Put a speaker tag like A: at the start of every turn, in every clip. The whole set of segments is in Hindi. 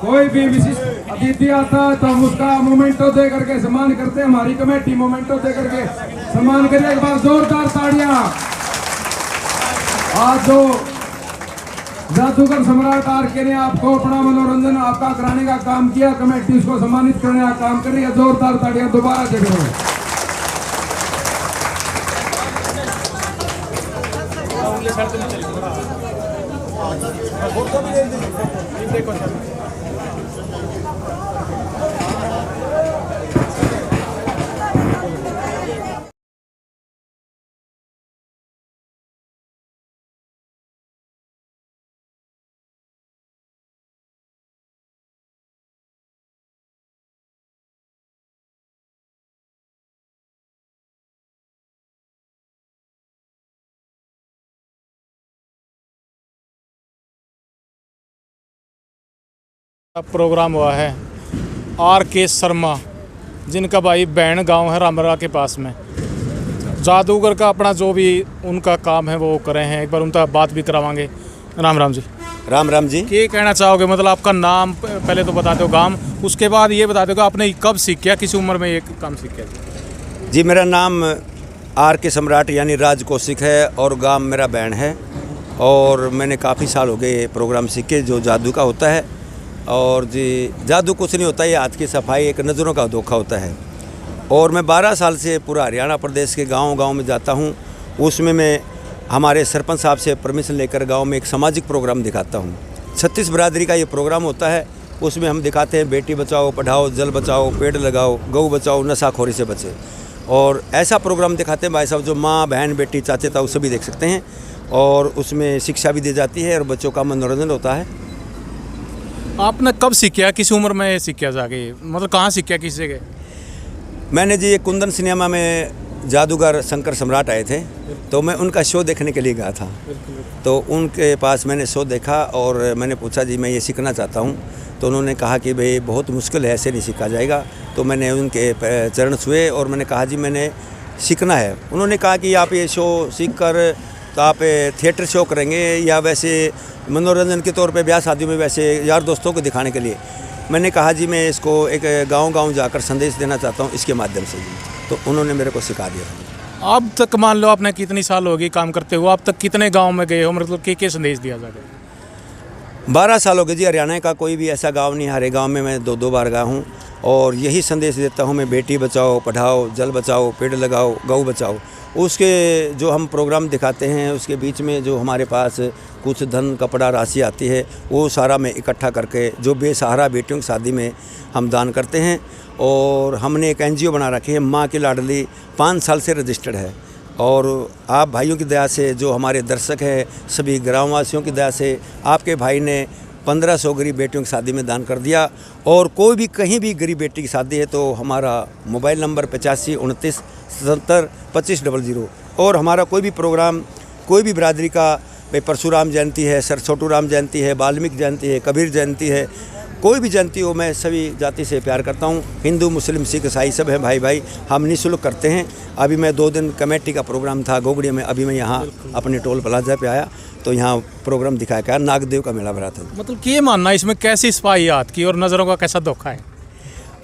A: कोई भी विशिष्ट अतिथि आता है तो हम उसका मोमेंटो दे करके सम्मान करते हैं। हमारी कमेटी मोमेंटो दे करके सम्मान करिए। एक बार जोरदार ताड़ियां। आज जो जादूगर सम्राट आरके ने आपको अपना मनोरंजन आपका कराने का काम किया, कमेटी उसको सम्मानित करने का काम कर रही है। जोरदार ताड़ियां दोबारा दे रहे हैं।
B: प्रोग्राम हुआ है आर के शर्मा, जिनका भाई बहन गांव है रामरा के पास में। जादूगर का अपना जो भी उनका काम है वो करे हैं। एक बार उनका बात भी करावांगे। राम राम जी।
C: राम राम जी।
B: क्या कहना चाहोगे, मतलब आपका नाम पहले तो बता दो, गांव, उसके बाद ये बता दो आपने कब सीखा, किस उम्र में ये काम सीखा?
C: जी मेरा नाम आर के सम्राट यानी राज कौशिक है और गांव मेरा बैंड है। और मैंने काफ़ी साल हो गए प्रोग्राम सीखे जो जादू का होता है। और जी जादू कुछ नहीं होता, ये हाथ की सफाई एक नज़रों का धोखा होता है। और मैं 12 साल से पूरा हरियाणा प्रदेश के गांव में जाता हूं। उसमें मैं हमारे सरपंच साहब से परमिशन लेकर गांव में एक सामाजिक प्रोग्राम दिखाता हूं। 36 बिरादरी का ये प्रोग्राम होता है। उसमें हम दिखाते हैं बेटी बचाओ, पढ़ाओ, जल बचाओ, पेड़ लगाओ, गऊ बचाओ, नशाखोरी से बचे। और ऐसा प्रोग्राम दिखाते हैं भाई साहब जो माँ, बहन, बेटी, चाचे ताऊ सभी देख सकते हैं। और उसमें शिक्षा भी दी जाती है और बच्चों का मनोरंजन होता है।
B: आपने कब सीखा, किस उम्र में सीखा जाके, मतलब कहाँ सीखा, किस जगह?
C: मैंने जी कुंदन सिनेमा में जादूगर शंकर सम्राट आए थे तो मैं उनका शो देखने के लिए गया था। तो उनके पास मैंने शो देखा और मैंने पूछा जी मैं ये सीखना चाहता हूँ। तो उन्होंने कहा कि भाई बहुत मुश्किल है, ऐसे नहीं सीखा जाएगा। तो मैंने उनके चरण छुए और मैंने कहा जी मैंने सीखना है। उन्होंने कहा कि आप ये शो सीख कर तो आप थिएटर शो करेंगे या वैसे मनोरंजन के तौर पे ब्याह शादी में वैसे यार दोस्तों को दिखाने के लिए? मैंने कहा जी मैं इसको एक गांव जाकर संदेश देना चाहता हूँ इसके माध्यम से जी। तो उन्होंने मेरे को सिखा दिया।
B: अब तक मान लो आपने कितनी साल होगी काम करते हुए, अब तक कितने गांव में गए हो, मतलब क्या संदेश दिया जाएगा?
C: 12 साल हो गए जी। हरियाणा का कोई भी ऐसा गांव नहीं, हर गांव में मैं 2 बार गया हूं और यही संदेश देता हूं मैं, बेटी बचाओ, पढ़ाओ, जल बचाओ, पेड़ लगाओ, गऊ बचाओ। उसके जो हम प्रोग्राम दिखाते हैं उसके बीच में जो हमारे पास कुछ धन, कपड़ा, राशि आती है वो सारा मैं इकट्ठा करके जो बेसहारा बेटियों की शादी में हम दान करते हैं। और हमने एक NGO बना रखी है, माँ की लाडली, 5 साल से रजिस्टर्ड है। और आप भाइयों की दया से, जो हमारे दर्शक हैं, सभी ग्रामवासियों की दया से आपके भाई ने 1500 गरीब बेटियों की शादी में दान कर दिया। और कोई भी कहीं भी गरीब बेटी की शादी है तो हमारा मोबाइल नंबर 85 29 77 25 00। और हमारा कोई भी प्रोग्राम, कोई भी बिरादरी का, भाई परशुराम जयंती है, सर छोटू राम जयंती है, वाल्मीकि जयंती है, कबीर जयंती है, कोई भी जयंती हो, मैं सभी जाति से प्यार करता हूँ। हिंदू, मुस्लिम, सिख, ईसाई सब हैं भाई। हम निःशुल्क करते हैं। अभी मैं 2 दिन कमेटी का प्रोग्राम था गोगड़ी में, अभी मैं यहाँ अपने टोल प्लाजा पे आया तो यहाँ प्रोग्राम दिखाया गया, नागदेव का मेला भरा था।
B: मतलब क्या मानना इसमें, कैसी सफाई हाथ की और नज़रों का कैसा धोखा है?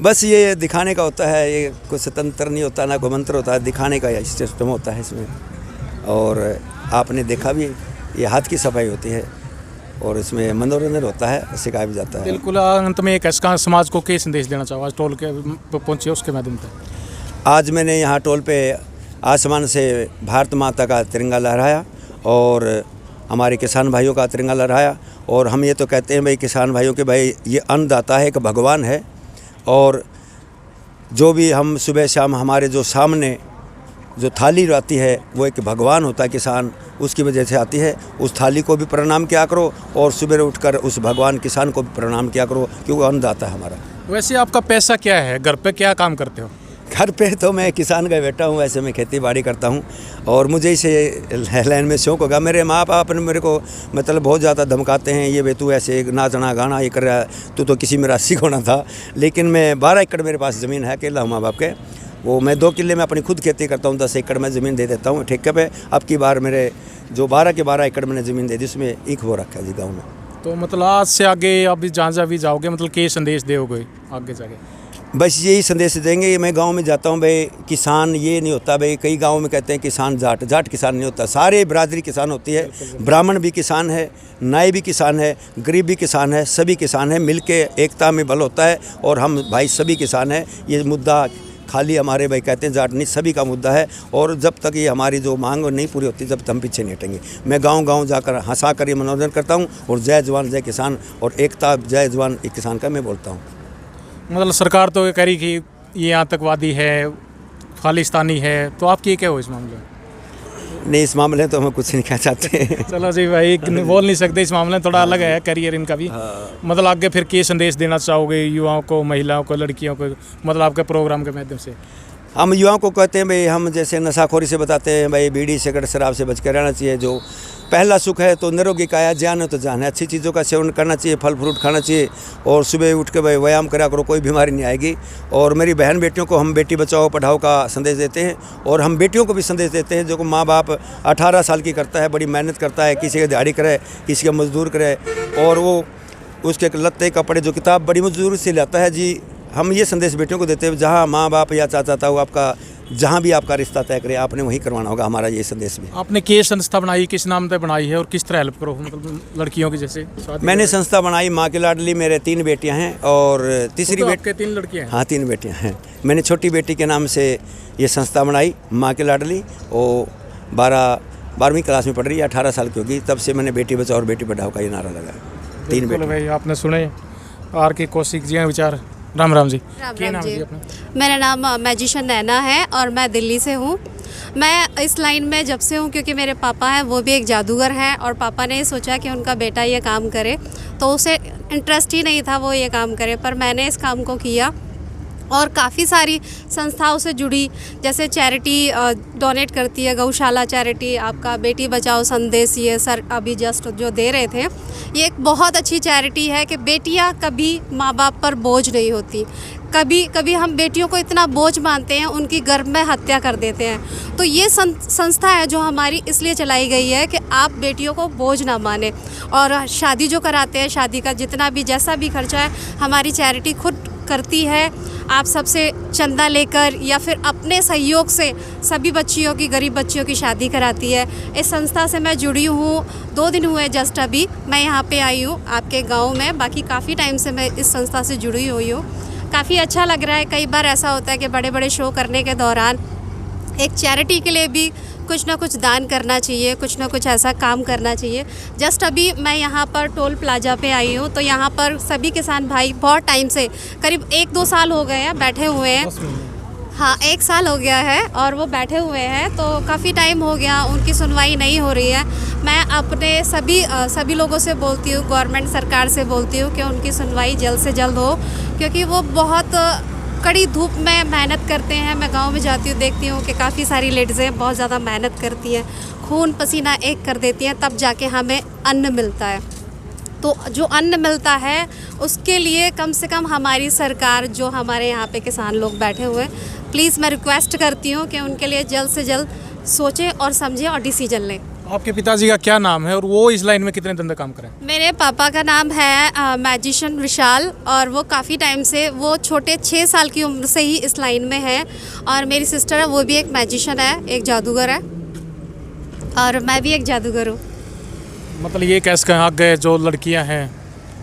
C: बस ये दिखाने का होता है, ये कुछ स्वतंत्र नहीं होता ना गोमंत्र होता है, दिखाने का सिस्टम होता है इसमें। और आपने देखा भी, ये हाथ की सफाई होती है और इसमें मनोरंजन होता है, सिखाया भी जाता है।
B: बिल्कुल। अंत में एक ऐसा समाज को क्या संदेश देना चाहो, आज टोल के पहुँचे उसके माध्यम से?
C: आज मैंने यहाँ टोल पे आसमान से भारत माता का तिरंगा लहराया और हमारे किसान भाइयों का तिरंगा लहराया। और हम ये तो कहते हैं भाई किसान भाइयों के, भाई ये अन्नदाता है, एक भगवान है। और जो भी हम सुबह शाम हमारे जो सामने जो थाली आती है वो एक भगवान होता है, किसान उसकी वजह से आती है। उस थाली को भी प्रणाम किया करो और सुबह उठकर उस भगवान किसान को भी प्रणाम किया करो क्योंकि वो अन्नदाता है हमारा।
B: वैसे आपका पैसा क्या है, घर पे क्या काम करते हो?
C: घर पे तो मैं किसान का बेटा हूँ, वैसे मैं खेती बाड़ी करता हूँ और मुझे इसे लाइन में शौक होगा। मेरे माँ बाप ने मेरे को मतलब बहुत ज़्यादा धमकाते हैं, ये वे तू ऐसे नाचना गाना ये कर रहा है, तू तो किसी में राशि होना था। लेकिन मैं 12 एकड़ मेरे पास ज़मीन है, अकेला हूँ माँ बाप के। वो मैं 2 किले में अपनी खुद खेती करता हूँ, 10 एकड़ में ज़मीन दे देता हूँ ठेके पे। अब की बार मेरे जो 12 के 12 एकड़ मैंने ज़मीन दे दी उसमें ईख वो रखा है जी गाँव में।
B: तो मतलब आज से आगे अभी जहाँ भी जाओगे मतलब क्या संदेश दोगे आगे जाके?
C: बस यही संदेश देंगे। मैं गांव में जाता हूं भाई, किसान ये नहीं होता भाई, कई गांव में कहते हैं किसान जाट, जाट किसान नहीं होता, सारे बरादरी किसान होती है। ब्राह्मण भी किसान है, नाई भी किसान है, गरीब भी किसान है, सभी किसान है, मिलके एकता में बल होता है। और हम भाई सभी किसान हैं। ये मुद्दा खाली हमारे भाई कहते हैं जाट नहीं, सभी का मुद्दा है। और जब तक ये हमारी जो मांग नहीं पूरी होती जब तक हम पीछे नहीं हटेंगे। मैं गांव-गांव जाकर हंसा कर ये मनोरंजन करता हूं और जय जवान जय किसान और एकता जय जवान एक किसान का मैं बोलता हूं।
B: मतलब सरकार तो ये कह रही कि ये आतंकवादी है, खालिस्तानी है, तो आप क्या हो इस मामले में?
C: नहीं, इस मामले में तो हम कुछ नहीं कह चाहते।
B: चलो जी भाई, बोल नहीं सकते इस मामले में, थोड़ा अलग है करियर इनका भी। मतलब आगे फिर क्या संदेश देना चाहोगे युवाओं को, महिलाओं को, लड़कियों को, मतलब आपके प्रोग्राम के माध्यम से?
C: हम युवाओं को कहते हैं भाई, हम जैसे नशाखोरी से बताते हैं भाई, बीड़ी सिगरेट शराब से बच कर रहना चाहिए। जो पहला सुख है तो निरोगी काया, ज्ञान है तो जान है। अच्छी चीज़ों का सेवन करना चाहिए, फल फ्रूट खाना चाहिए और सुबह उठ के भाई व्यायाम करा करो, कोई बीमारी नहीं आएगी। और मेरी बहन बेटियों को हम बेटी बचाओ पढ़ाओ का संदेश देते हैं और हम बेटियों को भी संदेश देते हैं। जो माँ बाप 18 साल की करता है, बड़ी मेहनत करता है, किसी का दिहाड़ी करे, किसी का मजदूर करे और वो उसके लत्ते कपड़े जो किताब बड़ी मजदूरी से लाता है जी। हम ये संदेश बेटियों को देते हैं, जहाँ माँ बाप या चाचा ताऊ आपका जहाँ भी आपका रिश्ता तय करे आपने वहीं करवाना होगा। हमारा ये संदेश भी।
B: आपने क्या संस्था बनाई, किस नाम पे बनाई है और किस तरह हेल्प करो मतलब लड़कियों की? जैसे
C: मैंने संस्था बनाई माँ की लाडली, मेरे 3 बेटियां हैं और तीसरी
B: तो
C: बेटी
B: आपके 3 लड़कियां हैं?
C: हाँ 3 बेटियां हैं। मैंने छोटी बेटी के नाम से ये संस्था बनाई माँ की लाडली। वो 12वीं क्लास में पढ़ रही है, 18 साल की होगी। तब से मैंने बेटी बचाओ और बेटी पढ़ाओ का ये नारा लगाया। 3 बेटी।
B: भाई आपने सुने आर के कौशिक जी हैं विचार। राम राम जी।
D: राम राम जी। मेरा नाम मैजिशियन नैना है और मैं दिल्ली से हूँ। मैं इस लाइन में जब से हूँ क्योंकि मेरे पापा हैं, वो भी एक जादूगर हैं और पापा ने सोचा कि उनका बेटा ये काम करे, तो उसे इंटरेस्ट ही नहीं था वो ये काम करे, पर मैंने इस काम को किया और काफ़ी सारी संस्थाओं से जुड़ी, जैसे चैरिटी डोनेट करती है, गौशाला चैरिटी, आपका बेटी बचाओ संदेश ये सर अभी जस्ट जो दे रहे थे, ये एक बहुत अच्छी चैरिटी है कि बेटियां कभी माँ बाप पर बोझ नहीं होती। कभी हम बेटियों को इतना बोझ मानते हैं, उनकी गर्भ में हत्या कर देते हैं। तो ये संस्था है जो हमारी इसलिए चलाई गई है कि आप बेटियों को बोझ ना माने। और शादी जो कराते हैं, शादी का जितना भी जैसा भी खर्चा है हमारी चैरिटी खुद करती है। आप सबसे चंदा लेकर या फिर अपने सहयोग से सभी बच्चियों की, गरीब बच्चियों की शादी कराती है। इस संस्था से मैं जुड़ी हूँ, 2 दिन हुए जस्ट अभी मैं यहाँ पे आई हूँ आपके गांव में। बाकी काफ़ी टाइम से मैं इस संस्था से जुड़ी हुई हूँ। काफ़ी अच्छा लग रहा है। कई बार ऐसा होता है कि बड़े बड़े शो करने के दौरान एक चैरिटी के लिए भी कुछ ना कुछ दान करना चाहिए, कुछ ना कुछ ऐसा काम करना चाहिए। जस्ट अभी मैं यहाँ पर टोल प्लाजा पे आई हूँ, तो यहाँ पर सभी किसान भाई बहुत टाइम से, करीब 1-2 साल हो गए हैं बैठे हुए हैं। हाँ 1 साल हो गया है और वो बैठे हुए हैं, तो काफ़ी टाइम हो गया, उनकी सुनवाई नहीं हो रही है। मैं अपने सभी लोगों से बोलती हूँ, गवर्नमेंट सरकार से बोलती हूँ कि उनकी सुनवाई जल्द से जल्द हो, क्योंकि वो बहुत कड़ी धूप में मेहनत करते हैं। मैं गांव में जाती हूँ, देखती हूँ कि काफ़ी सारी लेडीज़ें बहुत ज़्यादा मेहनत करती हैं, खून पसीना एक कर देती हैं, तब जाके हमें अन्न मिलता है। तो जो अन्न मिलता है उसके लिए कम से कम हमारी सरकार, जो हमारे यहाँ पे किसान लोग बैठे हुए हैं, प्लीज़ मैं रिक्वेस्ट करती हूँ कि उनके लिए जल्द से जल्द सोचें और समझें और डिसीजन लें।
B: आपके पिताजी का क्या नाम है और वो इस लाइन में कितने दिन तक काम करें?
D: मेरे पापा का नाम है मैजिशियन विशाल और वो काफ़ी टाइम से, वो छोटे 6 साल की उम्र से ही इस लाइन में है। और मेरी सिस्टर है, वो भी एक मैजिशियन है, एक जादूगर है और मैं भी एक जादूगर हूँ।
B: मतलब ये कैसे आगे जो लड़कियां हैं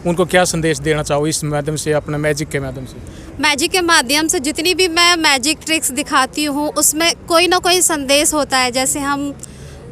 B: उनको क्या संदेश देना चाहो इस माध्यम से, अपने मैजिक के माध्यम से?
D: मैजिक के माध्यम से जितनी भी मैं मैजिक ट्रिक्स दिखाती हूँ उसमें कोई ना कोई संदेश होता है। जैसे हम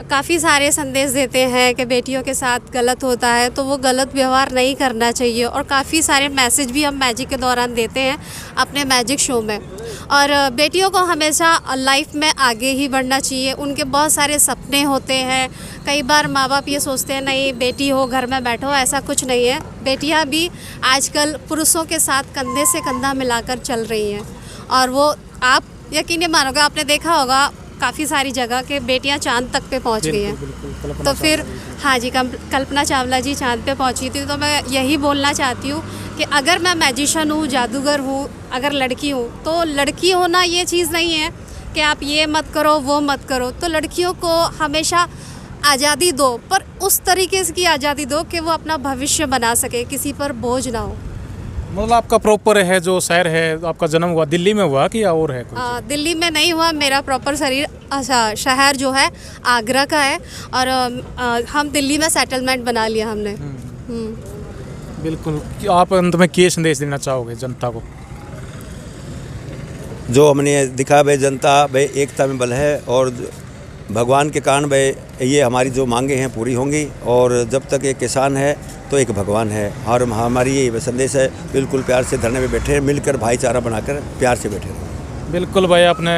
D: काफ़ी सारे संदेश देते हैं कि बेटियों के साथ गलत होता है तो वो गलत व्यवहार नहीं करना चाहिए, और काफ़ी सारे मैसेज भी हम मैजिक के दौरान देते हैं अपने मैजिक शो में। और बेटियों को हमेशा लाइफ में आगे ही बढ़ना चाहिए। उनके बहुत सारे सपने होते हैं। कई बार माँ बाप ये सोचते हैं नहीं बेटी हो घर में बैठो, ऐसा कुछ नहीं है। बेटियाँ भी आजकल पुरुषों के साथ कंधे से कंधा मिलाकर चल रही हैं, और वो आप यकीन नहीं मानोगे, आपने देखा होगा काफ़ी सारी जगह के बेटियां चांद तक पे पहुंच गई हैं। तो फिर हाँ जी, कल्पना चावला जी चांद पे पहुंची थी। तो मैं यही बोलना चाहती हूँ कि अगर मैं मैजिशियन हूँ, जादूगर हूँ, अगर लड़की हूँ, तो लड़की होना ये चीज़ नहीं है कि आप ये मत करो वो मत करो। तो लड़कियों को हमेशा आज़ादी दो, पर उस तरीके से की आज़ादी दो कि वो अपना भविष्य बना सके, किसी पर बोझ ना हो।
B: मतलब आपका प्रॉपर है जो शहर है, आपका जन्म हुआ दिल्ली में हुआ कि या और है कुछ?
D: दिल्ली में नहीं हुआ, मेरा प्रॉपर शहर जो है आगरा का है, और हम दिल्ली में सेटलमेंट बना लिया हमने।
B: बिल्कुल। कि आप अंत में क्या संदेश देना चाहोगे जनता को?
C: जो हमने दिखा भाई जनता भाई एकता में बल है, और भगवान के कारण भाई ये हमारी जो मांगे हैं पूरी होंगी, और जब तक एक किसान है तो एक भगवान है। और हमारी ये संदेश है, बिल्कुल प्यार से धरने में बैठे, मिलकर भाईचारा बनाकर प्यार से बैठे रहें।
B: बिल्कुल भाई, आपने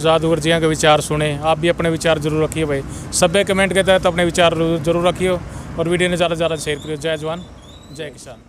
B: जादूगर जी के विचार सुने, आप भी अपने विचार जरूर रखिए भाई। सभ्य कमेंट के तहत अपने विचार जरूर रखिए, और वीडियो ने ज़्यादा से ज़्यादा शेयर करिए। जय जवान जय किसान।